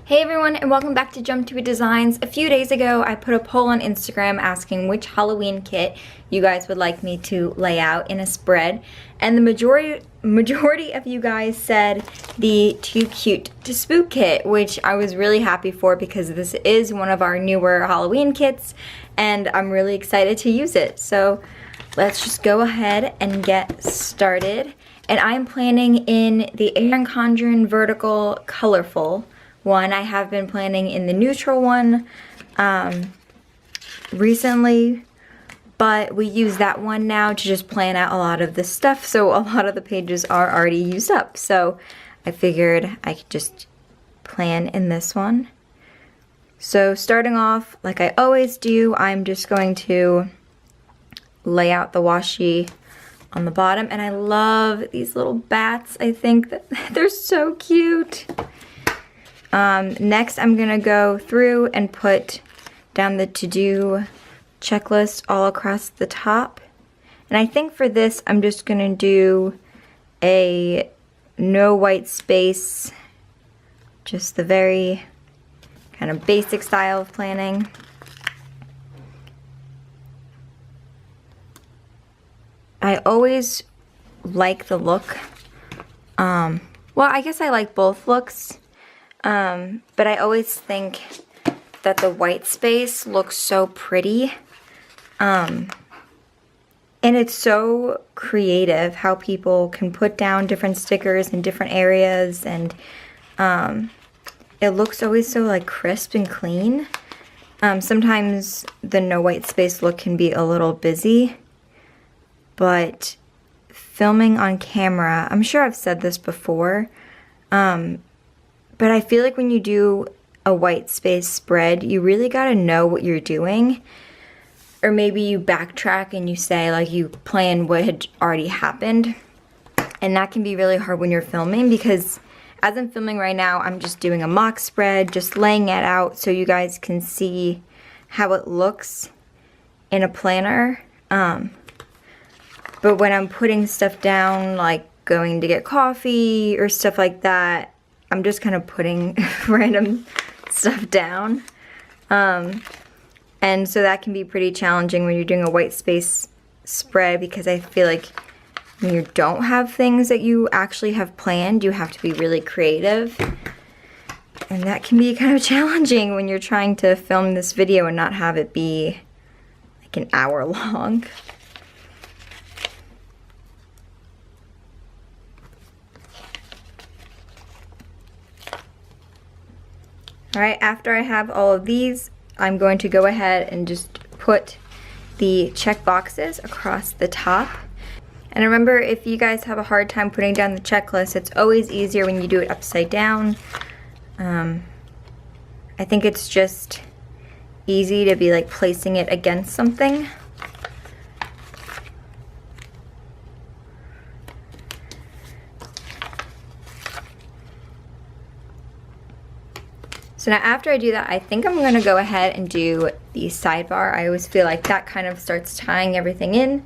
Hey everyone, and welcome back to Jump to It Designs. A few days ago I put a poll on Instagram asking which Halloween kit you guys would like me to lay out in a spread, and the majority of you guys said the Too Cute to Spook kit, which I was really happy for because this is one of our newer Halloween kits and I'm really excited to use it. So let's just go ahead and get started. And I'm planning in the Erin Condren Vertical Colorful one. I have been planning in the neutral one recently, but we use that one now to just plan out a lot of the stuff, so a lot of the pages are already used up. So I figured I could just plan in this one. So starting off, like I always do, I'm just going to lay out the washi on the bottom, and I love these little bats. I think that they're so cute. Next, I'm gonna go through and put down the to-do checklist all across the top. And I think for this, I'm just gonna do a no white space, just the very kind of basic style of planning. I always like the look. Well, I guess I like both looks. But I always think that the white space looks so pretty. And it's so creative how people can put down different stickers in different areas, and it looks always so like crisp and clean. Sometimes the no white space look can be a little busy, but filming on camera, I'm sure I've said this before, but I feel like when you do a white space spread, you really gotta know what you're doing. Or maybe you backtrack and you say, like, you plan what had already happened. And that can be really hard when you're filming, because as I'm filming right now, I'm just doing a mock spread, just laying it out so you guys can see how it looks in a planner. But when I'm putting stuff down, like going to get coffee or stuff like that, I'm just kind of putting random stuff down. And so that can be pretty challenging when you're doing a white space spread, because I feel like when you don't have things that you actually have planned, you have to be really creative. And that can be kind of challenging when you're trying to film this video and not have it be like an hour long. Alright, after I have all of these, I'm going to go ahead and just put the check boxes across the top. And remember, if you guys have a hard time putting down the checklist, it's always easier when you do it upside down. I think it's just easy to be like placing it against something. So now after I do that, I think I'm gonna go ahead and do the sidebar. I always feel like that kind of starts tying everything in.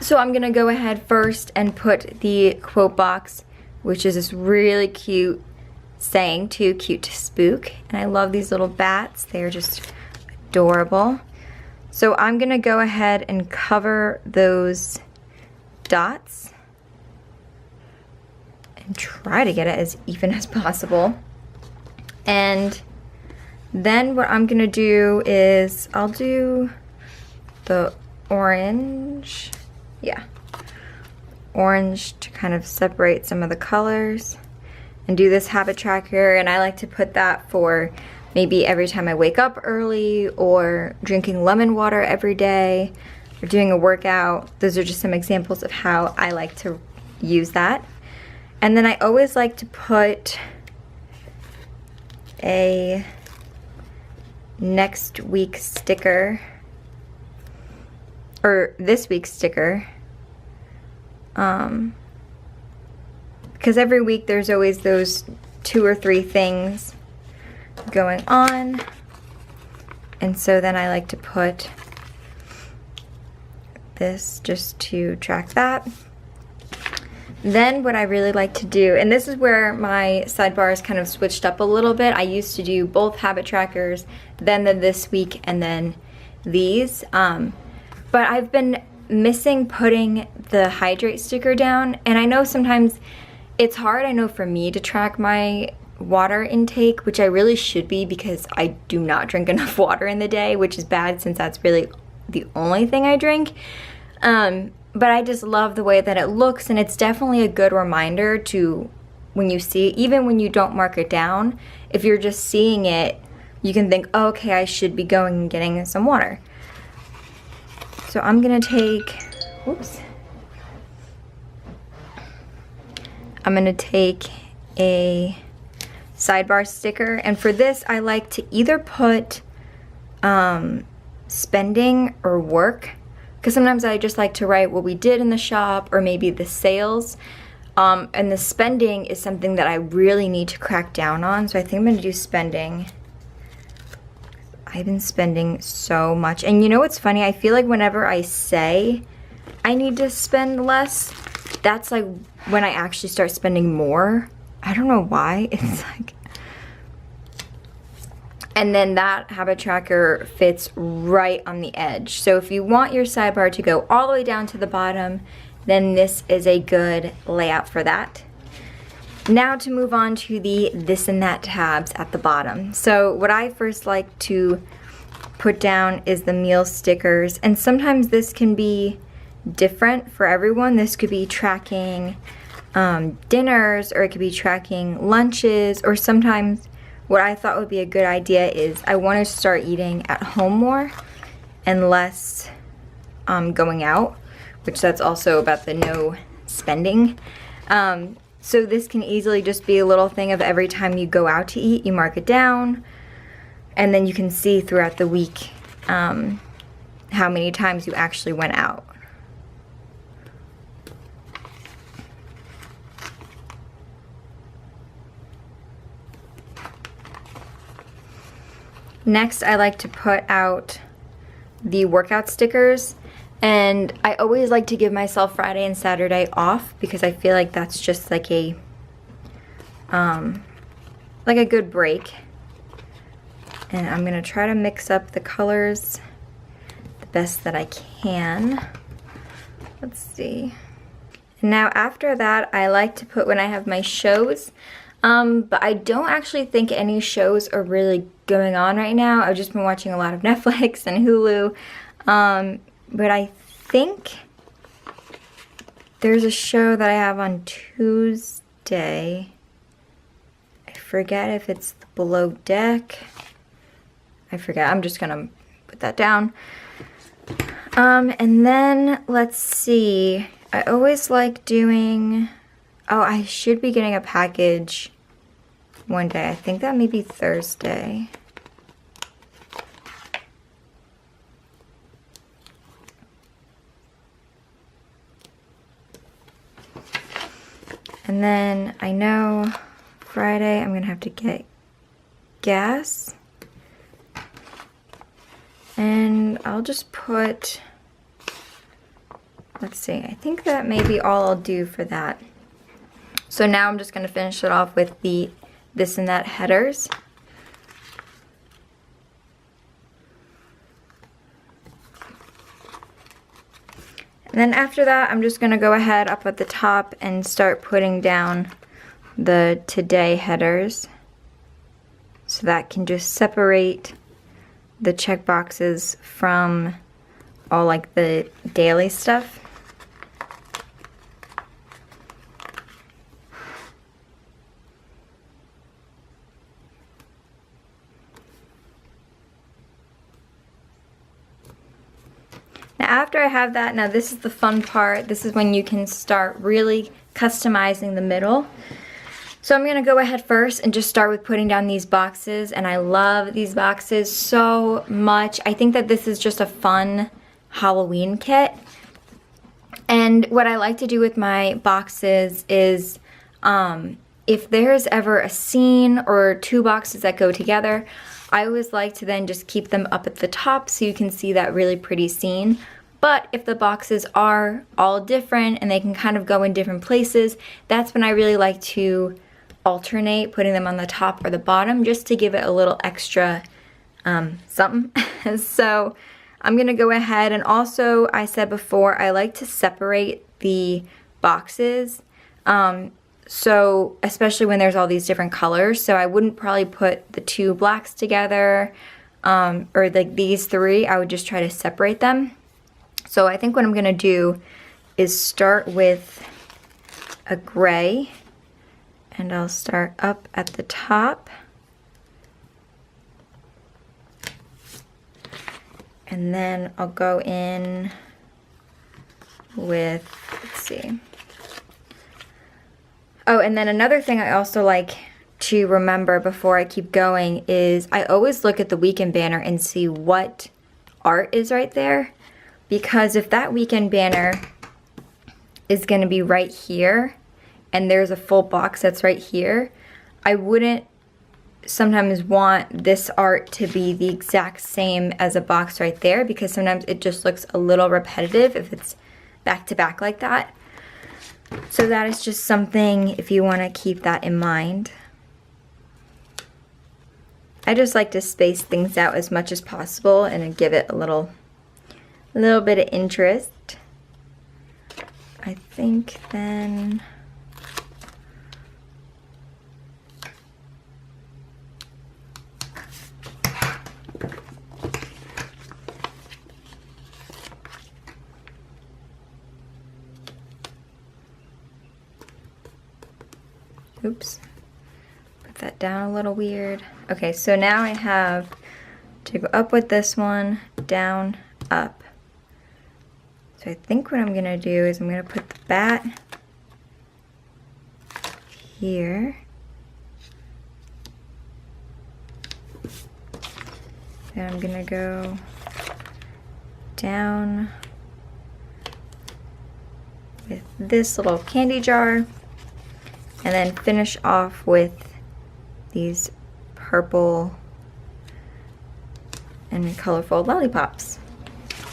So I'm gonna go ahead first and put the quote box, which is this really cute saying, "Too cute to spook." And I love these little bats. They're just adorable. So I'm gonna go ahead and cover those dots and try to get it as even as possible. And then what I'm gonna do is I'll do the orange, orange to kind of separate some of the colors, and do this habit tracker. And I like to put that for maybe every time I wake up early, or drinking lemon water every day, or doing a workout. Those are just some examples of how I like to use that. And then I always like to put a next week sticker, or this week's sticker, because every week there's always those 2 or 3 things going on, and so then I like to put this just to track that. Then what I really like to do, and this is where my sidebar is kind of switched up a little bit. I used to do both habit trackers, then the this week, and then these. But I've been missing putting the hydrate sticker down, and I know sometimes it's hard, I know, for me to track my water intake, which I really should be because I do not drink enough water in the day, which is bad since that's really the only thing I drink. But I just love the way that it looks, and it's definitely a good reminder to, when you see it, even when you don't mark it down, if you're just seeing it, you can think, oh, okay, I should be going and getting some water. So I'm gonna take, whoops. I'm gonna take a sidebar sticker, and for this I like to either put spending or work, because sometimes I just like to write what we did in the shop or maybe the sales. And the spending is something that I really need to crack down on, so I think I'm gonna do spending. I've been spending so much, and you know what's funny? I feel like whenever I say I need to spend less, that's like when I actually start spending more. I don't know why. It's like, and then that habit tracker fits right on the edge. So if you want your sidebar to go all the way down to the bottom, then this is a good layout for that. Now to move on to the this and that tabs at the bottom. So what I first like to put down is the meal stickers, and sometimes this can be different for everyone. This could be tracking dinners, or it could be tracking lunches, or sometimes what I thought would be a good idea is I want to start eating at home more and less going out, which that's also about the no spending. So this can easily just be a little thing of every time you go out to eat, you mark it down, and then you can see throughout the week how many times you actually went out. Next, I like to put out the workout stickers, and I always like to give myself Friday and Saturday off because I feel like that's just like a good break. And I'm gonna try to mix up the colors the best that I can. Let's see. And now after that, I like to put when I have my shows. But I don't actually think any shows are really going on right now. I've just been watching a lot of Netflix and Hulu. But I think there's a show that I have on Tuesday. I forget if it's the Below Deck. I forget. I'm just gonna put that down. And then let's see. I always like doing, oh, I should be getting a package one day. I think that may be Thursday. And then I know Friday I'm gonna have to get gas. And I'll just put, let's see, I think that may be all I'll do for that. So now I'm just gonna finish it off with the this and that headers. And then after that, I'm just gonna go ahead up at the top and start putting down the today headers. So that can just separate the check boxes from all like the daily stuff. Now after I have that, now this is the fun part. This is when you can start really customizing the middle. So I'm gonna go ahead first and just start with putting down these boxes, and I love these boxes so much. I think that this is just a fun Halloween kit. And what I like to do with my boxes is if there's ever a scene or two boxes that go together, I always like to then just keep them up at the top so you can see that really pretty scene. But if the boxes are all different and they can kind of go in different places, that's when I really like to alternate putting them on the top or the bottom just to give it a little extra something. So I'm gonna go ahead, and also I said before I like to separate the boxes, so especially when there's all these different colors, so I wouldn't probably put the two blacks together or like these three. I would just try to separate them. So I think what I'm gonna do is start with a gray, and I'll start up at the top. And then I'll go in with, let's see. Oh, and then another thing I also like to remember before I keep going is I always look at the weekend banner and see what art is right there. Because if that weekend banner is gonna be right here and there's a full box that's right here, I wouldn't sometimes want this art to be the exact same as a box right there, because sometimes it just looks a little repetitive if it's back to back like that. So that is just something if you want to keep that in mind. I just like to space things out as much as possible and give it a little bit of interest. I think then oops, put that down a little weird. Okay, so now I have to go up with this one, down, up. So I think what I'm gonna do is I'm gonna put the bat here. Then I'm gonna go down with this little candy jar, and then finish off with these purple and colorful lollipops.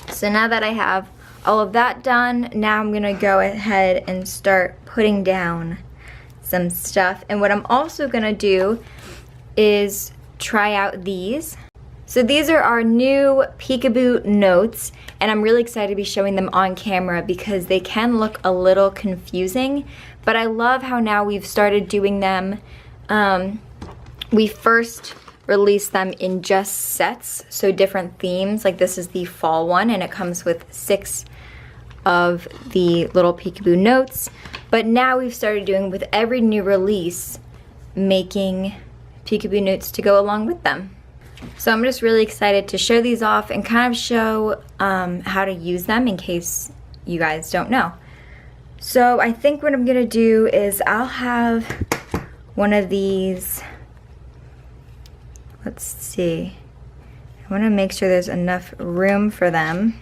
So now that I have all of that done, now I'm gonna go ahead and start putting down some stuff. And what I'm also gonna do is try out these. So these are our new Peekaboo notes, and I'm really excited to be showing them on camera because they can look a little confusing, but I love how now we've started doing them. We first released them in just sets, so different themes. Like this is the fall one, and it comes with 6 of the little Peekaboo notes. But now we've started doing, with every new release, making Peekaboo notes to go along with them. So I'm just really excited to show these off and kind of show how to use them in case you guys don't know. So I think what I'm gonna do is I'll have one of these, let's see, I wanna make sure there's enough room for them.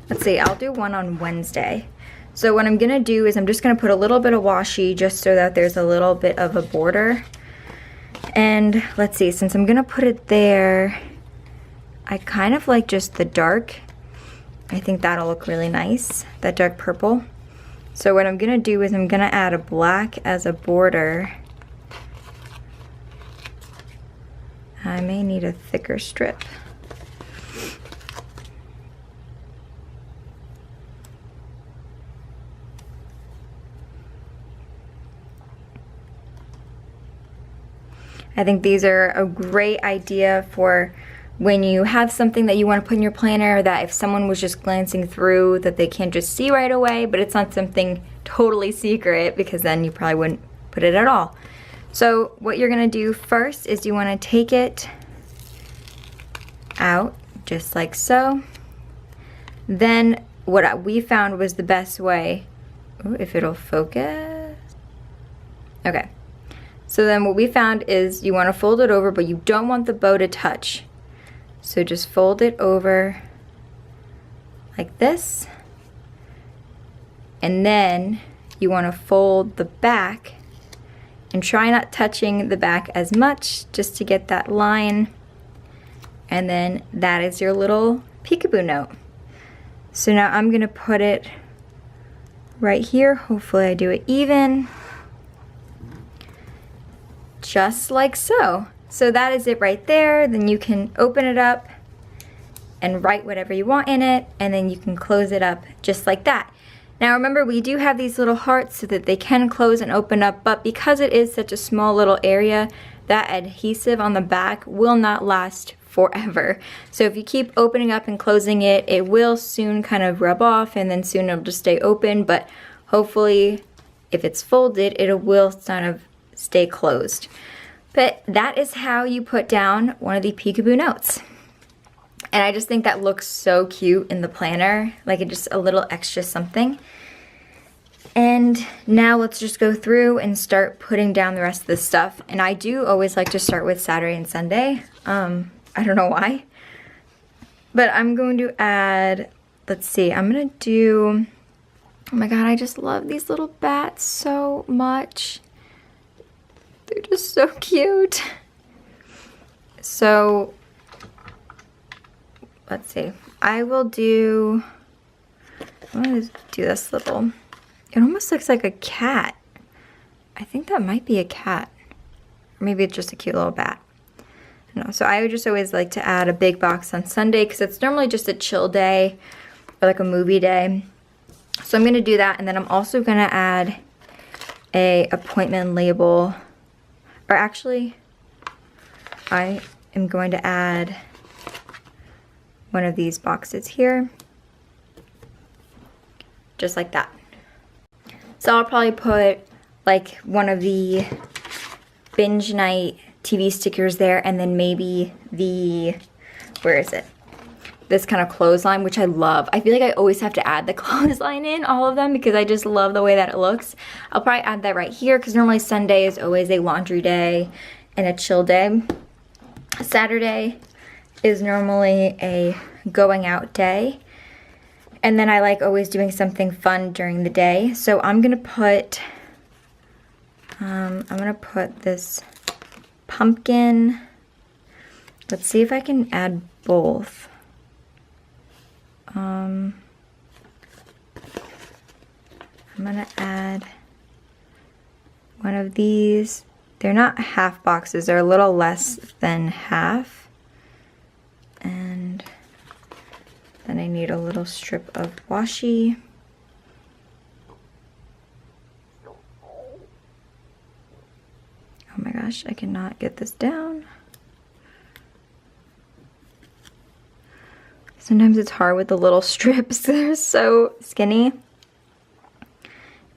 Let's see, I'll do one on Wednesday. So what I'm gonna do is I'm just gonna put a little bit of washi just so that there's a little bit of a border. And let's see, since I'm gonna put it there, I kind of like just the dark. I think that'll look really nice, that dark purple. So what I'm gonna do is I'm gonna add a black as a border. I may need a thicker strip. I think these are a great idea for when you have something that you want to put in your planner that if someone was just glancing through that they can't just see right away, but it's not something totally secret, because then you probably wouldn't put it at all. So what you're gonna do first is you want to take it out just like so. Then what we found was the best way, ooh, if it'll focus. Okay. So then what we found is you want to fold it over, but you don't want the bow to touch. So just fold it over like this. And then you want to fold the back and try not touching the back as much just to get that line. And then that is your little peekaboo note. So now I'm gonna put it right here. Hopefully I do it even. Just like so. So that is it right there. Then you can open it up and write whatever you want in it, and then you can close it up just like that. Now remember, we do have these little hearts so that they can close and open up, but because it is such a small little area, that adhesive on the back will not last forever. So if you keep opening up and closing it, it will soon kind of rub off, and then soon it'll just stay open, but hopefully if it's folded, it will kind of stay closed. But that is how you put down one of the peekaboo notes. And I just think that looks so cute in the planner, like it just a little extra something. And now let's just go through and start putting down the rest of the stuff. And I do always like to start with Saturday and Sunday. I don't know why. But I'm going to add, let's see, I'm gonna do, oh my god, I just love these little bats so much. They're just so cute. So, let's see. I will do, I'm gonna do this little, it almost looks like a cat. I think that might be a cat. Or maybe it's just a cute little bat. No, so I would just always like to add a big box on Sunday because it's normally just a chill day or like a movie day. So I'm gonna do that, and then I'm also gonna add a appointment label, or actually I am going to add one of these boxes here, just like that. So I'll probably put like one of the binge night TV stickers there, and then maybe the, where is it? This kind of clothesline, which I love. I feel like I always have to add the clothesline in all of them because I just love the way that it looks. I'll probably add that right here because normally Sunday is always a laundry day and a chill day. Saturday is normally a going out day. And then I like always doing something fun during the day. So I'm gonna put this pumpkin. Let's see if I can add both. I'm gonna add one of these. They're not half boxes, they're a little less than half. And then I need a little strip of washi. Oh my gosh, I cannot get this down. Sometimes it's hard with the little strips, they're so skinny.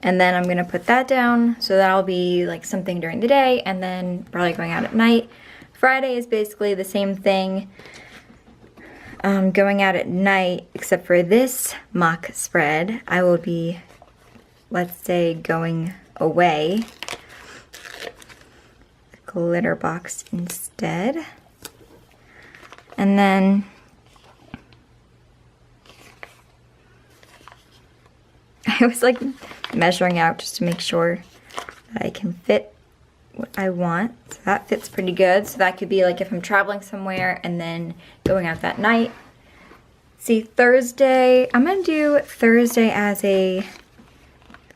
And then I'm gonna put that down, so that'll be like something during the day and then probably going out at night. Friday is basically the same thing. Going out at night, except for this mock spread, I will be, let's say, going away. A glitter box instead. And then I was like measuring out just to make sure that I can fit what I want. So that fits pretty good. So that could be like if I'm traveling somewhere and then going out that night. See, Thursday, I'm gonna do Thursday as a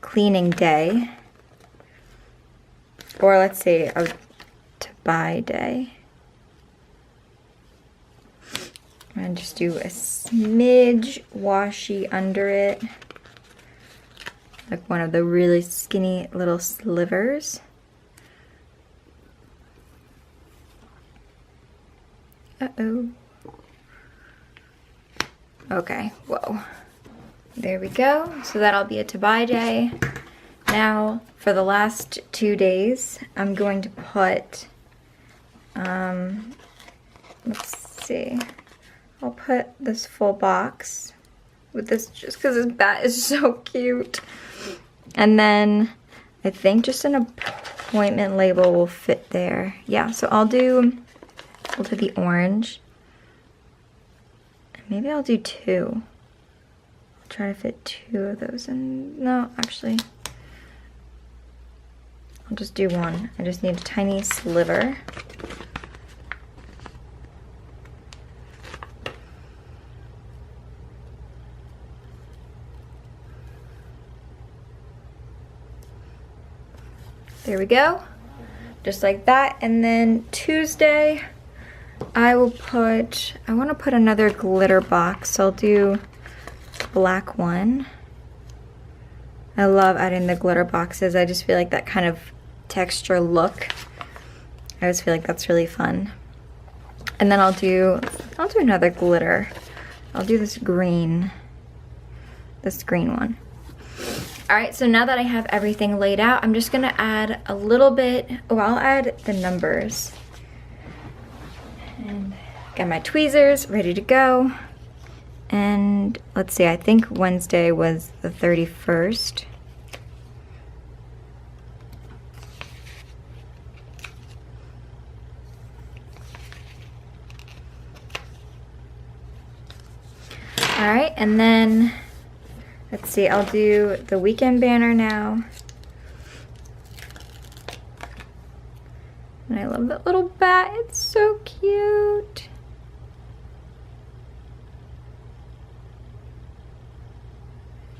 cleaning day. Or let's say a to-buy day. I'm gonna just do a smidge washi under it. Like one of the really skinny little slivers. Uh-oh. Okay, whoa. There we go. So that'll be a to-buy day. Now, for the last 2 days, I'm going to put, let's see. I'll put this full box with this just because this bat is so cute. And then I think just an appointment label will fit there. Yeah, so I'll do the orange. Maybe I'll do 2. I'll try to fit 2 of those in. No, actually, I'll just do 1. I just need a tiny sliver. There we go. Just like that. And then Tuesday, I want to put another glitter box. So I'll do black one. I love adding the glitter boxes. I just feel like that kind of texture look. I always feel like that's really fun. And then I'll do another glitter. I'll do this green one. All right, so now that I have everything laid out, I'm just gonna add a little bit. Oh, I'll add the numbers. And got my tweezers ready to go. And let's see, I think Wednesday was the 31st. All right, and then let's see, I'll do the weekend banner now. And I love that little bat, it's so cute.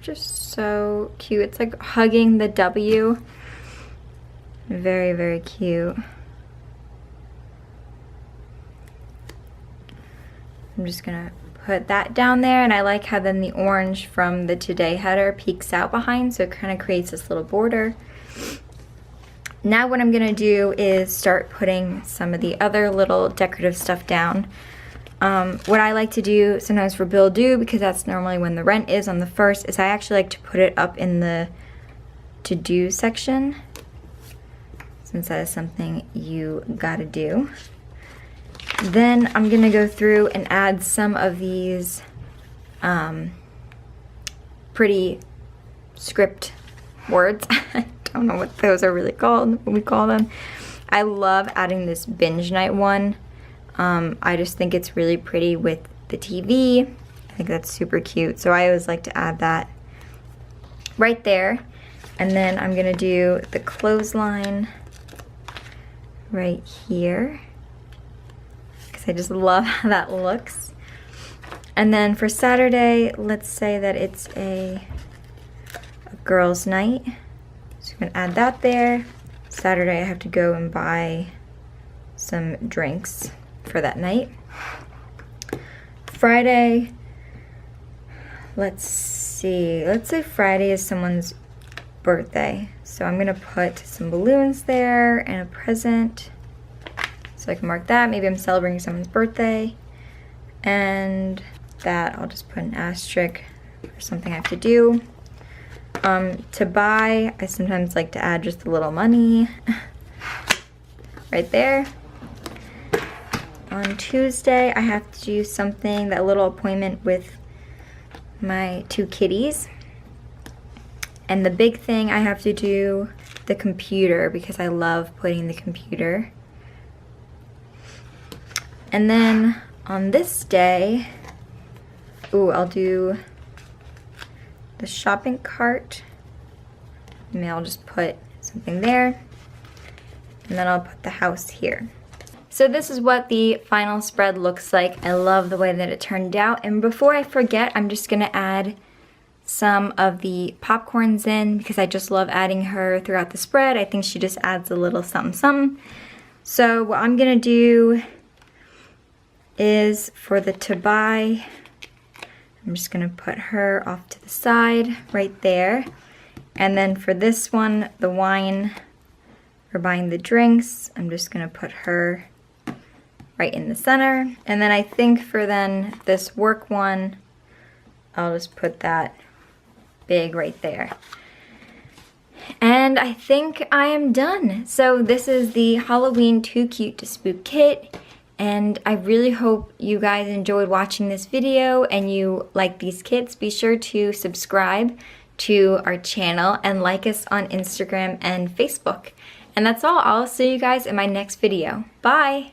Just so cute. It's like hugging the W. Very, very cute. I'm just gonna put that down there, and I like how then the orange from the Today header peeks out behind, so it kind of creates this little border. Now what I'm gonna do is start putting some of the other little decorative stuff down. What I like to do sometimes for bill due, because that's normally when the rent is on the 1st, is I actually like to put it up in the to do section, since that is something you gotta do. Then I'm gonna go through and add some of these pretty script words. I don't know what those are really called, what we call them. I love adding this binge night one. I just think it's really pretty with the TV. I think that's super cute. So I always like to add that right there. And then I'm gonna do the clothesline right here, because I just love how that looks. And then for Saturday, let's say that it's a girls' night. So I'm gonna add that there. Saturday I have to go and buy some drinks for that night. Friday, let's see, let's say Friday is someone's birthday. So I'm gonna put some balloons there and a present, so I can mark that. Maybe I'm celebrating someone's birthday. And that I'll just put an asterisk for something I have to do. To buy, I sometimes like to add just a little money right there. On Tuesday, I have to do something, that little appointment with my 2 kitties. And the big thing, I have to do the computer, because I love putting the computer. And then on this day, ooh, I'll do the shopping cart. Maybe I'll just put something there. And then I'll put the house here. So this is what the final spread looks like. I love the way that it turned out. And before I forget, I'm just gonna add some of the popcorns in, because I just love adding her throughout the spread. I think she just adds a little something something. So what I'm gonna do is, for the to buy, I'm just gonna put her off to the side right there. And then for this one, the wine, for buying the drinks, I'm just gonna put her right in the center. And then I think for then this work one, I'll just put that big right there. And I think I am done. So this is the Halloween Too Cute to Spook kit. And I really hope you guys enjoyed watching this video and you like these kits. Be sure to subscribe to our channel and like us on Instagram and Facebook. And that's all. I'll see you guys in my next video. Bye!